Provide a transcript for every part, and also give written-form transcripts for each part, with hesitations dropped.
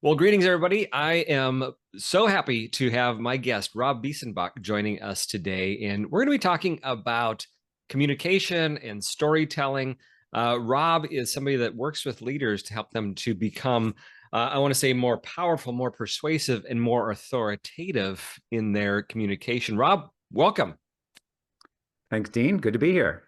Well, greetings, everybody. I am so happy to have my guest, Rob Biesenbach, joining us today. And we're going to be talking about communication and storytelling. Rob is somebody that works with leaders to help them to become, I want to say, more powerful, more persuasive, and more authoritative in their communication. Rob, welcome. Thanks, Dean. Good to be here.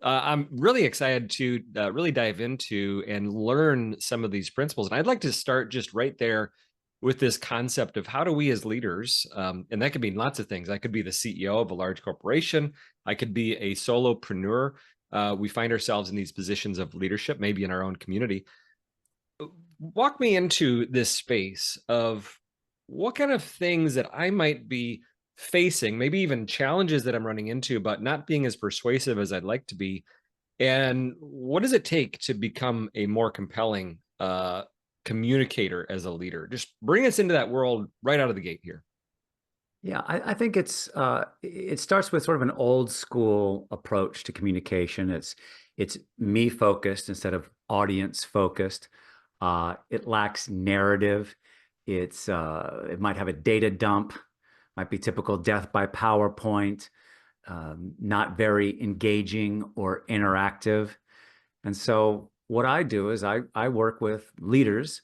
I'm really excited to really dive into and learn some of these principles. And I'd like to start just right there with this concept of how do we as leaders, and that could mean lots of things. I could be the CEO of a large corporation. I could be a solopreneur. We find ourselves in these positions of leadership, maybe in our own community. Walk me into this space of what kind of things that I might be facing, maybe even challenges that I'm running into, but not being as persuasive as I'd like to be. And what does it take to become a more compelling communicator as a leader? Just bring us into that world right out of the gate here. Yeah, I think it starts with sort of an old school approach to communication. It's me focused instead of audience focused. It lacks narrative. It might have a data dump, might be typical death by PowerPoint, not very engaging or interactive. And so what I do is I work with leaders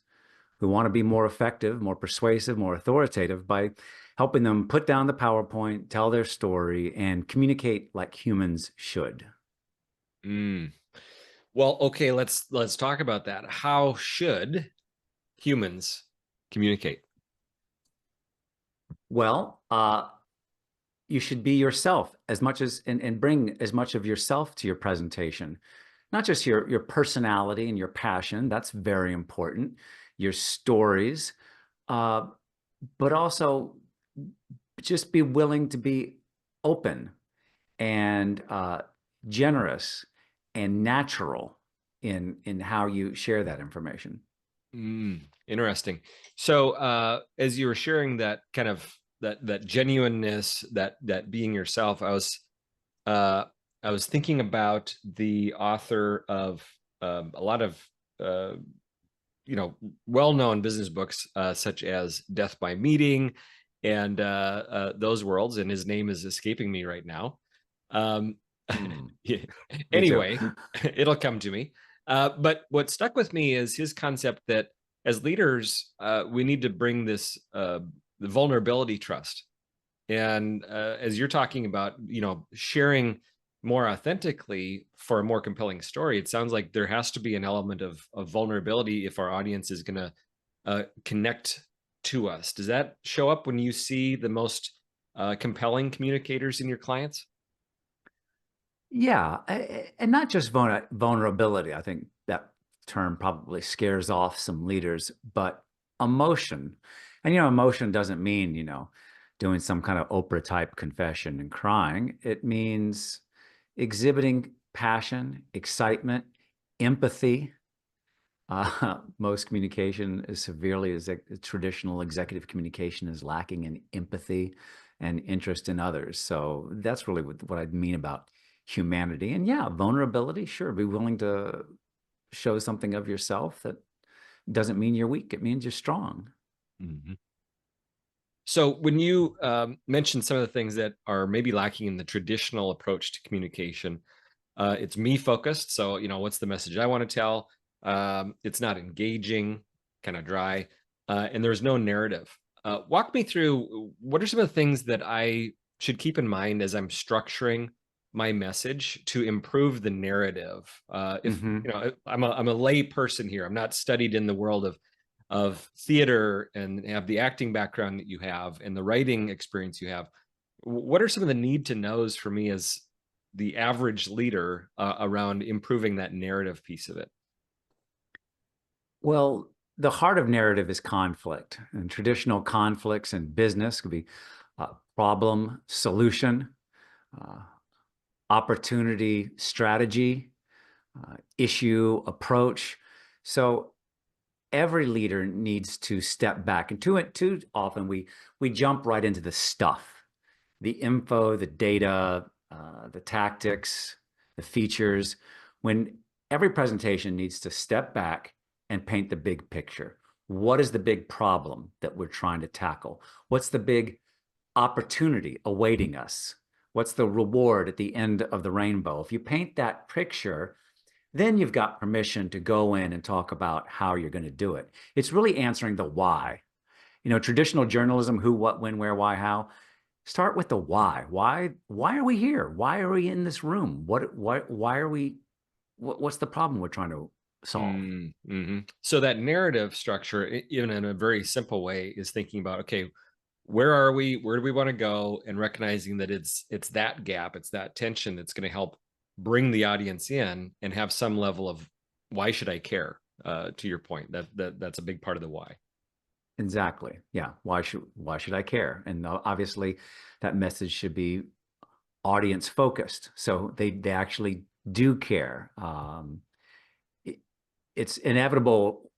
who want to be more effective, more persuasive, more authoritative by helping them put down the PowerPoint, tell their story, and communicate like humans should. Mm. Well, okay, let's talk about that. How should humans communicate? Well, you should be yourself as much as and bring as much of yourself to your presentation, not just your personality and your passion. That's very important. Your stories, uh, but also just be willing to be open and generous and natural in how you share that information. Interesting. So, as you were sharing that kind of that genuineness, that being yourself, uh, I was thinking about the author of a lot of uh, well-known business books, such as Death by Meeting and those worlds, and his name is escaping me right now. Um, Mm, yeah. me too. Anyway, it'll come to me. But what stuck with me is his concept that as leaders, we need to bring this the vulnerability trust. And as you're talking about, sharing more authentically for a more compelling story, it sounds like there has to be an element of vulnerability if our audience is going to connect to us. Does that show up when you see the most compelling communicators in your clients? Yeah, and not just vulnerability. I think that term probably scares off some leaders, but emotion. And emotion doesn't mean, doing some kind of Oprah type confession and crying. It means exhibiting passion, excitement, empathy. Most communication is severely, traditional executive communication is lacking in empathy and interest in others. So that's really what I mean about humanity. And yeah, vulnerability, sure, be willing to show something of yourself that doesn't mean you're weak. It means you're strong. Mhm. So when you mentioned some of the things that are maybe lacking in the traditional approach to communication, it's me focused. So, what's the message I want to tell? It's not engaging, kind of dry, and there's no narrative. Walk me through what are some of the things that I should keep in mind as I'm structuring my message to improve the narrative. If Hmm. I'm a lay person here. I'm not studied in the world of theater and have the acting background that you have and the writing experience you have. What are some of the need to knows for me as the average leader around improving that narrative piece of it? Well, the heart of narrative is conflict, and traditional conflicts in business could be problem, solution, uh, opportunity, strategy, issue, approach. So every leader needs to step back, and too often we jump right into the stuff, the info, the data, the tactics, the features, when every presentation needs to step back and paint the big picture. What is the big problem that we're trying to tackle? What's the big opportunity awaiting us? What's the reward at the end of the rainbow? If you paint that picture, then you've got permission to go in and talk about how you're going to do it. It's really answering the why. Traditional journalism, who, what, when, where, why, how. Start with the why. Why are we here? Why are we in this room? Why are we, what's the problem we're trying to solve? So that narrative structure, even in a very simple way, is thinking about, okay, where are we? Where do we want to go? And recognizing that it's that gap, it's that tension that's going to help bring the audience in and have some level of why should I care? To your point, that's a big part of the why. Exactly. Yeah. Why should I care? And obviously that message should be audience focused. So they actually do care. It's inevitable.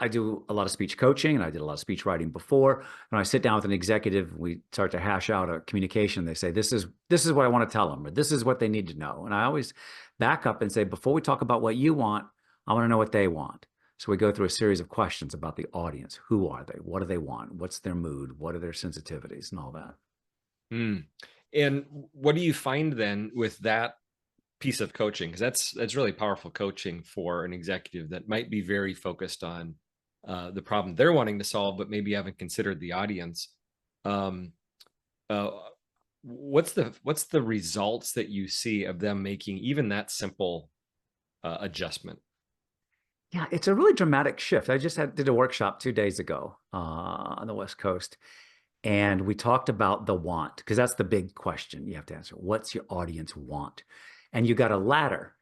I do a lot of speech coaching and I did a lot of speech writing before. When I sit down with an executive, we start to hash out a communication. They say, this is what I want to tell them, or this is what they need to know. And I always back up and say, before we talk about what you want, I want to know what they want. So we go through a series of questions about the audience. Who are they? What do they want? What's their mood? What are their sensitivities and all that? And what do you find then with that piece of coaching? Because that's really powerful coaching for an executive that might be very focused on the problem they're wanting to solve, but maybe haven't considered the audience. Um, uh, what's the results that you see of them making even that simple adjustment? Yeah, it's a really dramatic shift. I just did a workshop 2 days ago on the West Coast, and we talked about the want, because that's the big question you have to answer. What's your audience want? And you got a ladder.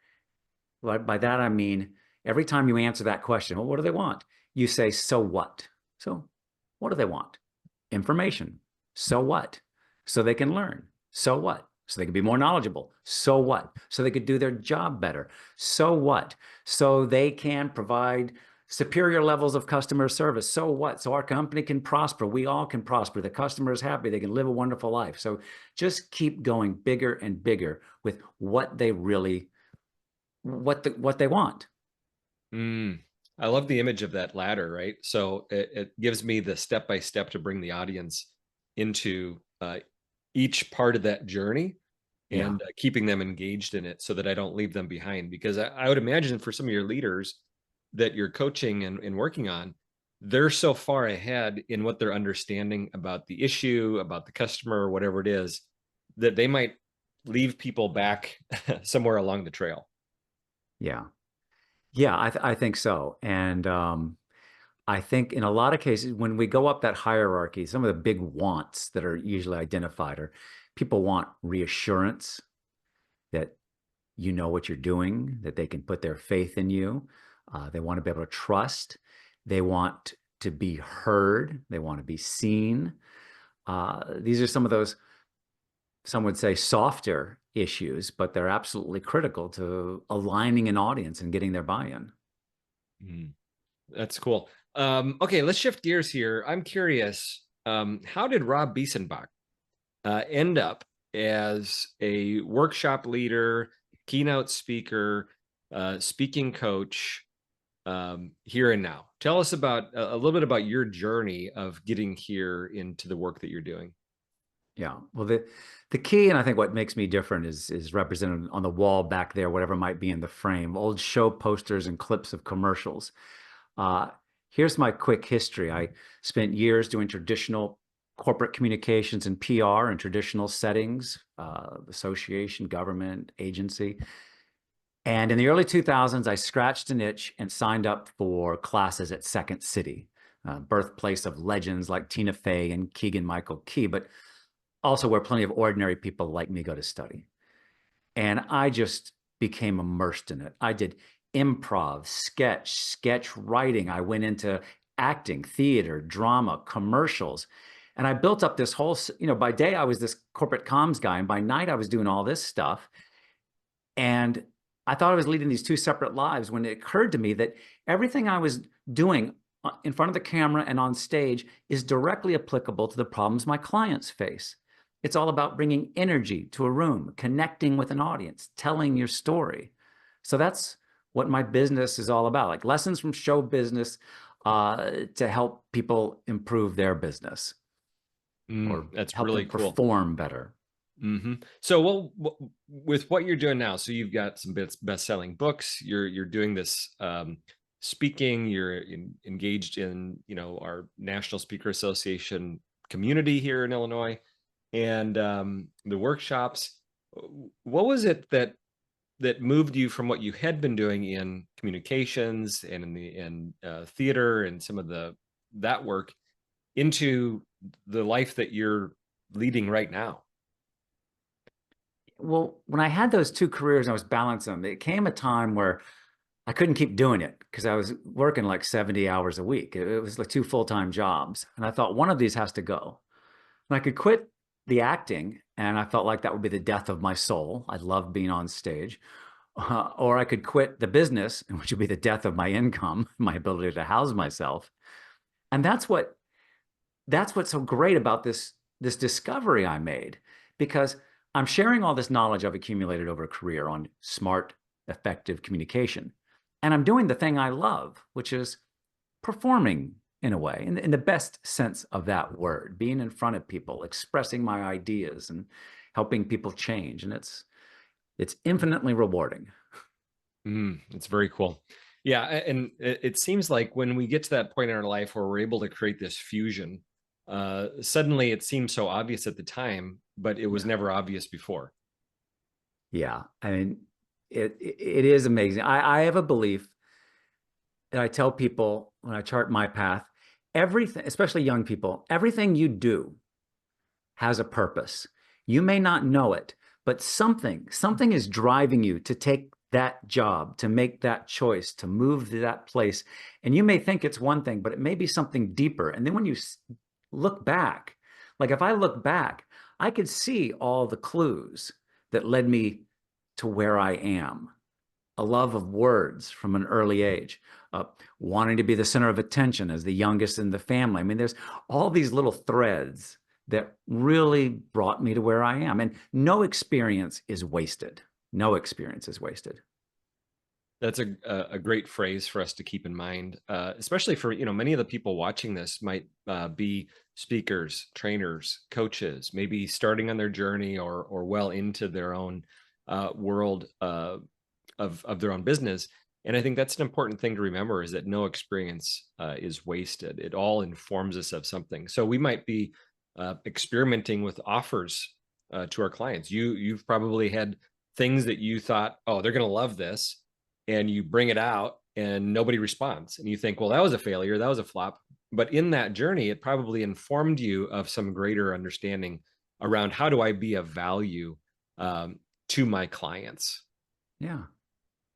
By that, I mean, every time you answer that question, well, what do they want? You say, so what? So what do they want? Information. So what? So they can learn. So what? So they can be more knowledgeable. So what? So they could do their job better. So what? So they can provide superior levels of customer service. So what? So our company can prosper. We all can prosper. The customer is happy. They can live a wonderful life. So just keep going bigger and bigger with what they really, what they want. I love the image of that ladder, right? So it gives me the step by step to bring the audience into each part of that journey Yeah. and keeping them engaged in it so that I don't leave them behind. Because I would imagine for some of your leaders that you're coaching and working on, they're so far ahead in what they're understanding about the issue, about the customer, whatever it is, that they might leave people back somewhere along the trail. Yeah. Yeah, I think so. And I think in a lot of cases, when we go up that hierarchy, some of the big wants that are usually identified are people want reassurance that you know what you're doing, that they can put their faith in you. They want to be able to trust. They want to be heard. They want to be seen. These are some of those, some would say, softer issues, but they're absolutely critical to aligning an audience and getting their buy-in. That's cool. Okay, let's shift gears here. I'm curious, how did Rob Biesenbach end up as a workshop leader, keynote speaker, speaking coach here and now? Tell us about a little bit about your journey of getting here into the work that you're doing. Yeah. Well, the key, and I think what makes me different is represented on the wall back there, whatever might be in the frame, old show posters and clips of commercials. Uh, Here's my quick history. I spent years doing traditional corporate communications and PR in traditional settings, association, government, agency. And in the early 2000s, I scratched an itch and signed up for classes at Second City, birthplace of legends like Tina Fey and Keegan-Michael Key, but also where plenty of ordinary people like me go to study. And I just became immersed in it. I did improv, sketch writing. I went into acting, theater, drama, commercials. And I built up this whole, by day I was this corporate comms guy, and by night I was doing all this stuff. And I thought I was leading these two separate lives when it occurred to me that everything I was doing in front of the camera and on stage is directly applicable to the problems my clients face. It's all about bringing energy to a room, connecting with an audience, telling your story. So that's what my business is all about, like lessons from show business to help people improve their business or That's help really them cool. perform better. So, with what you're doing now, so you've got some best-selling books. You're doing this speaking. You're engaged in our National Speaker Association community here in Illinois, and the workshops. What was it that moved you from what you had been doing in communications and in theater and some of that work into the life that you're leading right now? Well, when I had those two careers and I was balancing them, it came a time where I couldn't keep doing it because I was working like 70 hours a week. It was like two full-time jobs. And I thought one of these has to go. And I could quit the acting, and I felt like that would be the death of my soul. I loved being on stage. Or I could quit the business, which would be the death of my income, my ability to house myself. And that's what's so great about this discovery I made, because I'm sharing all this knowledge I've accumulated over a career on smart, effective communication. And I'm doing the thing I love, which is performing in a way, in the best sense of that word, being in front of people, expressing my ideas and helping people change. And it's infinitely rewarding. It's very cool. Yeah, and it seems like when we get to that point in our life where we're able to create this fusion, suddenly it seems so obvious at the time, but it was Yeah. never obvious before. Yeah. I mean, it is amazing. I have a belief that I tell people when I chart my path, everything, especially young people, everything you do has a purpose. You may not know it, but something is driving you to take that job, to make that choice, to move to that place. And you may think it's one thing, but it may be something deeper. And then when you look back, like if I look back, I could see all the clues that led me to where I am. A love of words from an early age, wanting to be the center of attention as the youngest in the family. I mean, there's all these little threads that really brought me to where I am. And no experience is wasted. No experience is wasted. That's a great phrase for us to keep in mind, especially for many of the people watching this might be speakers, trainers, coaches, maybe starting on their journey or well into their own world of their own business. And I think that's an important thing to remember, is that no experience is wasted. It all informs us of something. So we might be experimenting with offers to our clients. You've probably had things that you thought, oh, they're going to love this, and you bring it out and nobody responds. And you think, well, that was a failure, that was a flop. But in that journey, it probably informed you of some greater understanding around how do I be of value to my clients. Yeah.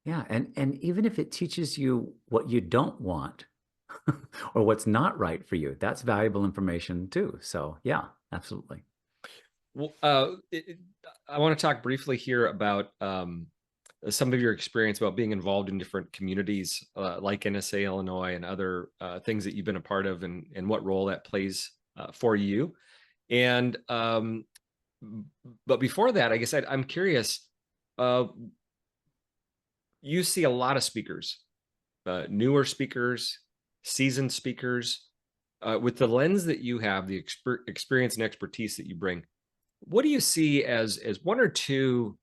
Yeah. And even if it teaches you what you don't want or what's not right for you, that's valuable information too. So yeah, absolutely. Well, I want to talk briefly here about some of your experience about being involved in different communities like NSA Illinois and other things that you've been a part of, and what role that plays for you. And but before that, I guess I'm curious. Uh, you see a lot of speakers, newer speakers, seasoned speakers, with the lens that you have, the experience and expertise that you bring. What do you see as one or two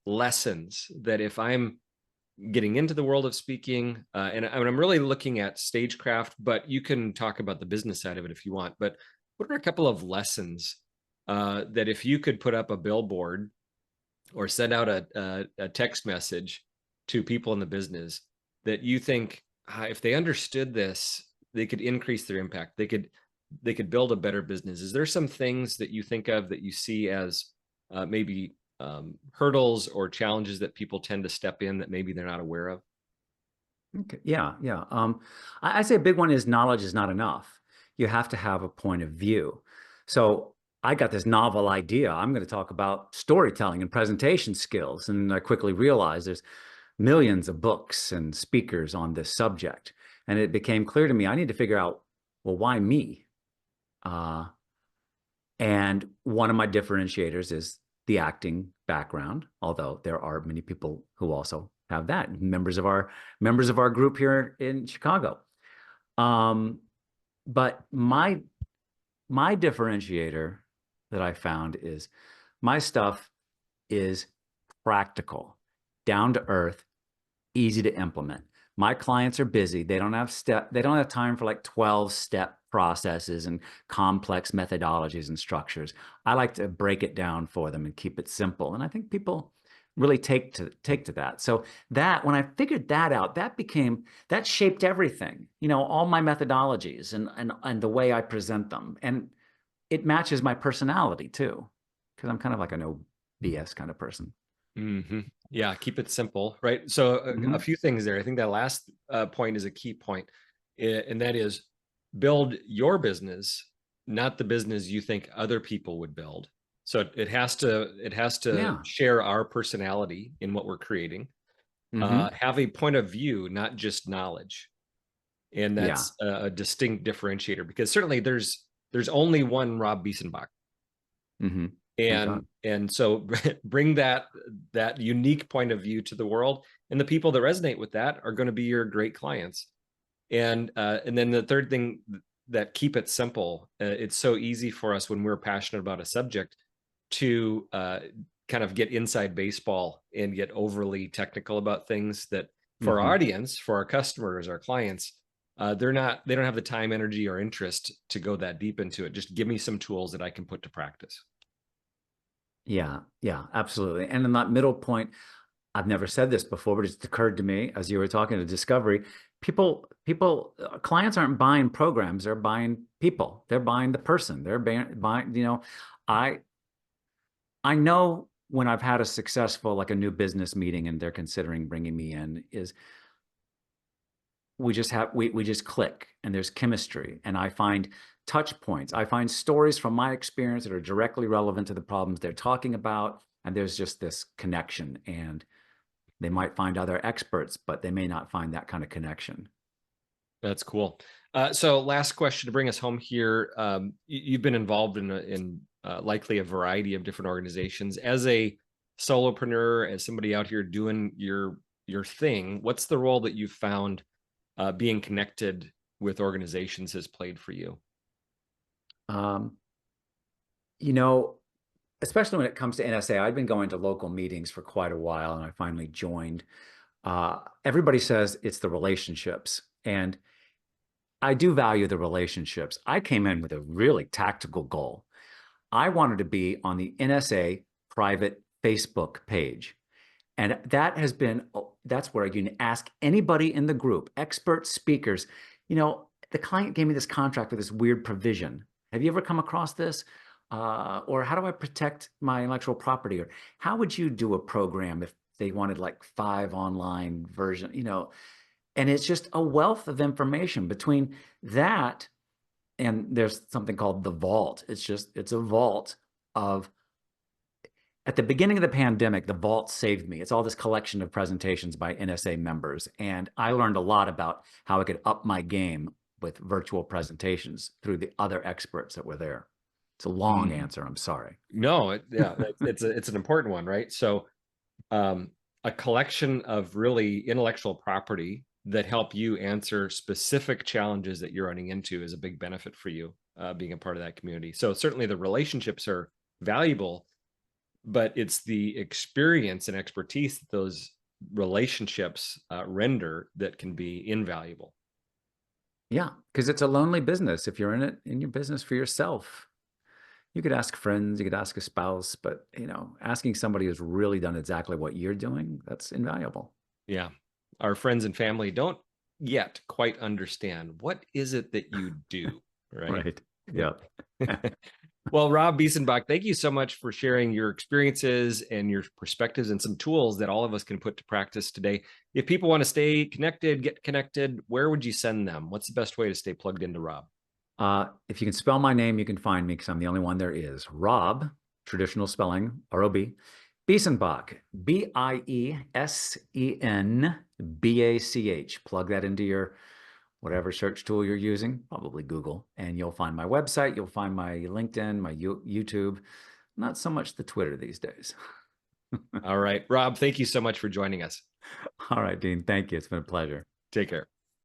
lessons that, if I'm getting into the world of speaking, and I'm really looking at stagecraft, but you can talk about the business side of it if you want, but what are a couple of lessons that if you could put up a billboard or send out a text message to people in the business, that you think if they understood this, they could increase their impact, they could build a better business? Is there some things that you think of that you see as maybe hurdles or challenges that people tend to step in that maybe they're not aware of? Okay. Yeah, yeah. I say a big one is knowledge is not enough. You have to have a point of view. So I got this novel idea. I'm going to talk about storytelling and presentation skills. And I quickly realized there's millions of books and speakers on this subject. And it became clear to me, I need to figure out, well, why me? Uh, and one of my differentiators is the acting background, although there are many people who also have that, members of our group here in Chicago. But my differentiator that I found is my stuff is practical, down to earth, easy to implement. My clients are busy. They don't have time for like 12-step processes and complex methodologies and structures. I like to break it down for them and keep it simple. And I think people really take to that. So that when I figured that out, that shaped everything, all my methodologies and the way I present them. And it matches my personality too, because I'm kind of like a no BS kind of person. Yeah, keep it simple, right? So a Mhm. few things there. I think that last point is a key point, and that is build your business, not the business you think other people would build. So it has to Yeah. share our personality in what we're creating. Hmm. Have a point of view, not just knowledge, and Yeah. that's a distinct differentiator because certainly there's only one Rob Biesenbach, Hmm. Thank and God. and so bring that unique point of view to the world, and the people that resonate with that are going to be your great clients. And then the third thing, that keep it simple. It's so easy for us when we're passionate about a subject to kind of get inside baseball and get overly technical about things that for our Hmm. audience, for our customers, our clients, they don't have the time, energy, or interest to go that deep into it. Just give me some tools that I can put to practice. Yeah. Yeah, absolutely. And in that middle point, I've never said this before, but it's occurred to me as you were talking to Discovery. Clients aren't buying programs; they're buying people. They're buying the person. They're buying. I I know when I've had a successful, like a new business meeting, and they're considering bringing me in, is we just click, and there's chemistry, and I find touch points. I find stories from my experience that are directly relevant to the problems they're talking about, and there's just this connection. And they might find other experts, but they may not find that kind of connection. That's cool. So last question to bring us home here. You've been involved in likely a variety of different organizations. As a solopreneur, as somebody out here doing your thing, what's the role that you've found being connected with organizations has played for you? Um, you know, Especially when it comes to NSA, I've been going to local meetings for quite a while, and I finally joined. Everybody says it's the relationships, and I do value the relationships. I came in with a really tactical goal. I wanted to be on the NSA private Facebook page. And that's where you can ask anybody in the group, experts, speakers. The client gave me this contract with this weird provision. Have you ever come across this? Or how do I protect my intellectual property? Or how would you do a program if they wanted like 5 online version? And it's just a wealth of information between that, and there's something called the vault. It's a vault of at the beginning of the pandemic, the vault saved me. It's all this collection of presentations by NSA members. And I learned a lot about how I could up my game with virtual presentations through the other experts that were there. It's a long Mhm. answer. I'm sorry. No, yeah, it's an important one, right? So um, a collection of really intellectual property that help you answer specific challenges that you're running into is a big benefit for you, being a part of that community. So certainly the relationships are valuable, but it's the experience and expertise that those relationships render that can be invaluable. Yeah, because it's a lonely business. If you're in your business for yourself, you could ask friends, you could ask a spouse, but asking somebody who's really done exactly what you're doing, that's invaluable. Yeah. Our friends and family don't yet quite understand what is it that you do, right? Right. Yeah. Well, Rob Biesenbach, thank you so much for sharing your experiences and your perspectives and some tools that all of us can put to practice today. If people want to stay connected, get connected, where would you send them? What's the best way to stay plugged into Rob? If you can spell my name, you can find me because I'm the only one there is. Rob, traditional spelling, R-O-B, Biesenbach, Biesenbach. Plug that into your whatever search tool you're using, probably Google, and you'll find my website. You'll find my LinkedIn, my YouTube. Not so much the Twitter these days. All right. Rob, thank you so much for joining us. All right, Dean. Thank you. It's been a pleasure. Take care.